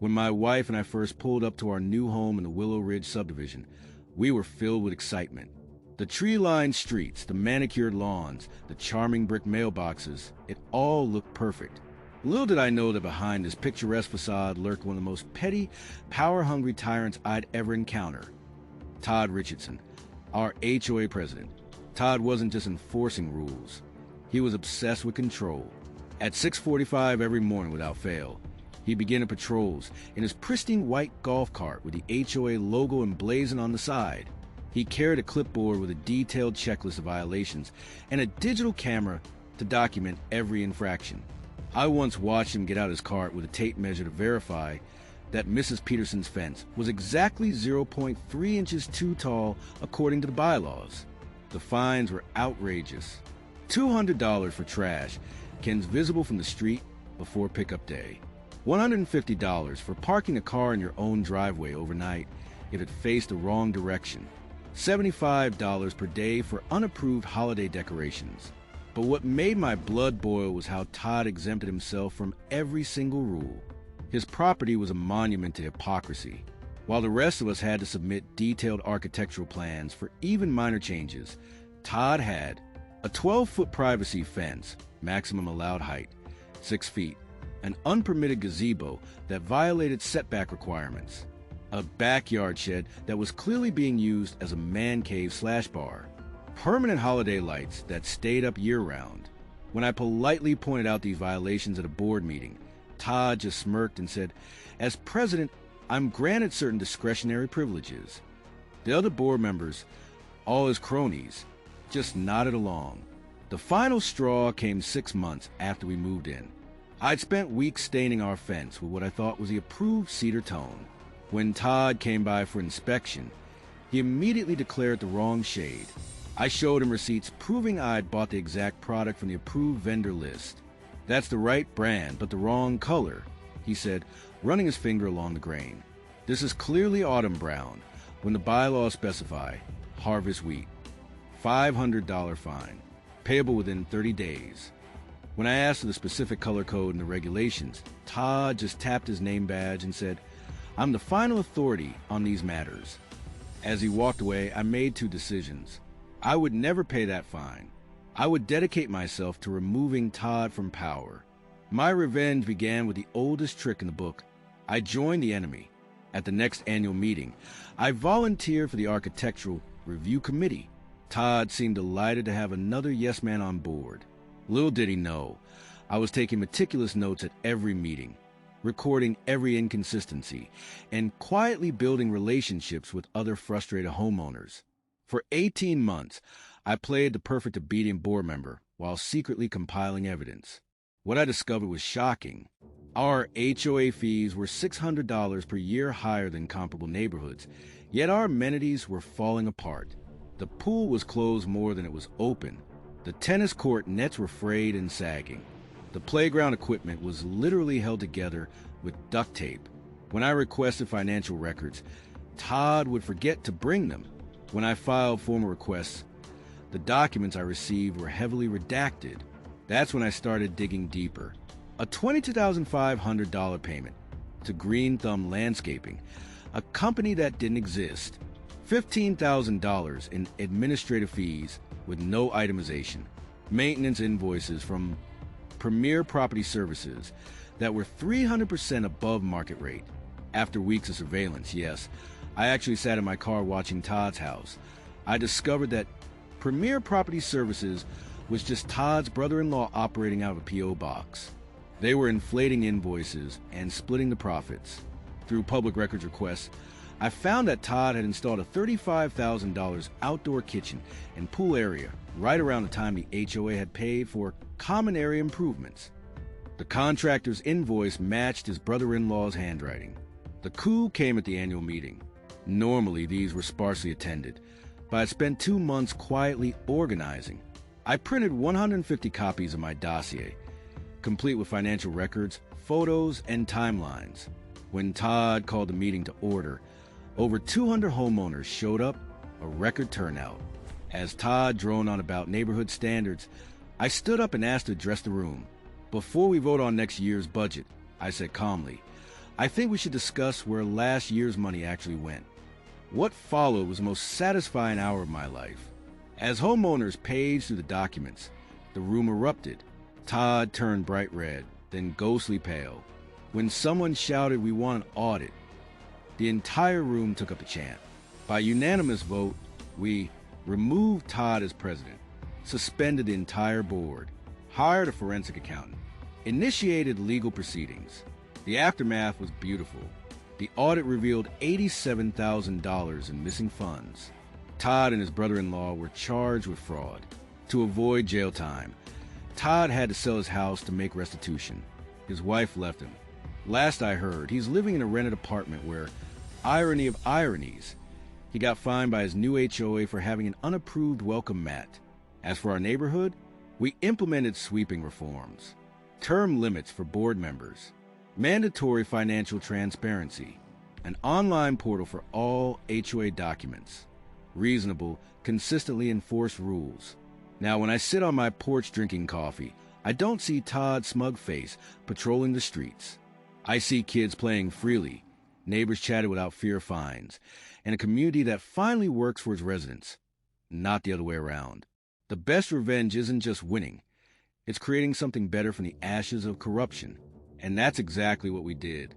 When my wife and I first pulled up to our new home in the Willow Ridge subdivision, we were filled with excitement. The tree-lined streets, the manicured lawns, the charming brick mailboxes, it all looked perfect. Little did I know that behind this picturesque facade lurked one of the most petty, power-hungry tyrants I'd ever encounter. Todd Richardson, our HOA president. Todd wasn't just enforcing rules. He was obsessed with control. At 6:45 every morning without fail, he began patrols in his pristine white golf cart with the HOA logo emblazoned on the side. He carried a clipboard with a detailed checklist of violations and a digital camera to document every infraction. I once watched him get out his cart with a tape measure to verify that Mrs. Peterson's fence was exactly 0.3 inches too tall according to the bylaws. The fines were outrageous. $200 for trash cans visible from the street before pickup day. $150 for parking a car in your own driveway overnight if it faced the wrong direction. $75 per day for unapproved holiday decorations. But what made my blood boil was how Todd exempted himself from every single rule. His property was a monument to hypocrisy. While the rest of us had to submit detailed architectural plans for even minor changes, Todd had a 12-foot privacy fence, maximum allowed height, 6 feet, an unpermitted gazebo that violated setback requirements, a backyard shed that was clearly being used as a man cave/bar, permanent holiday lights that stayed up year-round. When I politely pointed out these violations at a board meeting, Todd just smirked and said, "As president, I'm granted certain discretionary privileges." The other board members, all his cronies, just nodded along. The final straw came 6 months after we moved in. I'd spent weeks staining our fence with what I thought was the approved cedar tone. When Todd came by for inspection, he immediately declared the wrong shade. I showed him receipts proving I'd bought the exact product from the approved vendor list. "That's the right brand, but the wrong color," he said, running his finger along the grain. "This is clearly autumn brown, when the bylaws specify harvest wheat." $500 fine, payable within 30 days. When I asked for the specific color code in the regulations, Todd just tapped his name badge and said, "I'm the final authority on these matters." As he walked away, I made 2 decisions. I would never pay that fine. I would dedicate myself to removing Todd from power. My revenge began with the oldest trick in the book. I joined the enemy. At the next annual meeting, I volunteered for the Architectural Review Committee. Todd seemed delighted to have another yes man on board. Little did he know, I was taking meticulous notes at every meeting, recording every inconsistency, and quietly building relationships with other frustrated homeowners. For 18 months, I played the perfect obedient board member while secretly compiling evidence. What I discovered was shocking. Our HOA fees were $600 per year higher than comparable neighborhoods, yet our amenities were falling apart. The pool was closed more than it was open. The tennis court nets were frayed and sagging. The playground equipment was literally held together with duct tape. When I requested financial records, Todd would forget to bring them. When I filed formal requests, the documents I received were heavily redacted. That's when I started digging deeper. A $22,500 payment to Green Thumb Landscaping, a company that didn't exist. $15,000 in administrative fees with no itemization. Maintenance invoices from Premier Property Services that were 300% above market rate. After weeks of surveillance, yes, I actually sat in my car watching Todd's house. I discovered that Premier Property Services was just Todd's brother-in-law operating out of a P.O. box. They were inflating invoices and splitting the profits. Through public records requests, I found that Todd had installed a $35,000 outdoor kitchen and pool area right around the time the HOA had paid for common area improvements. The contractor's invoice matched his brother-in-law's handwriting. The coup came at the annual meeting. Normally, these were sparsely attended, but I spent 2 months quietly organizing. I printed 150 copies of my dossier, complete with financial records, photos, and timelines. When Todd called the meeting to order, over 200 homeowners showed up, a record turnout. As Todd droned on about neighborhood standards, I stood up and asked to address the room. "Before we vote on next year's budget," I said calmly, I think we should discuss where last year's money actually went. What followed was the most satisfying hour of my life. As homeowners paged through the documents, the room erupted. Todd turned bright red, then ghostly pale. When someone shouted, "We want an audit," the entire room took up the chant. By unanimous vote, we removed Todd as president, suspended the entire board, hired a forensic accountant, initiated legal proceedings. The aftermath was beautiful. The audit revealed $87,000 in missing funds. Todd and his brother-in-law were charged with fraud. To avoid jail time, Todd had to sell his house to make restitution. His wife left him. Last I heard, he's living in a rented apartment where, irony of ironies, he got fined by his new HOA for having an unapproved welcome mat. As for our neighborhood, we implemented sweeping reforms. Term limits for board members, mandatory financial transparency, an online portal for all HOA documents, reasonable, consistently enforced rules. Now, when I sit on my porch drinking coffee, I don't see Todd's smug face patrolling the streets. I see kids playing freely, neighbors chatting without fear of fines, and a community that finally works for its residents, not the other way around. The best revenge isn't just winning. It's creating something better from the ashes of corruption. And that's exactly what we did.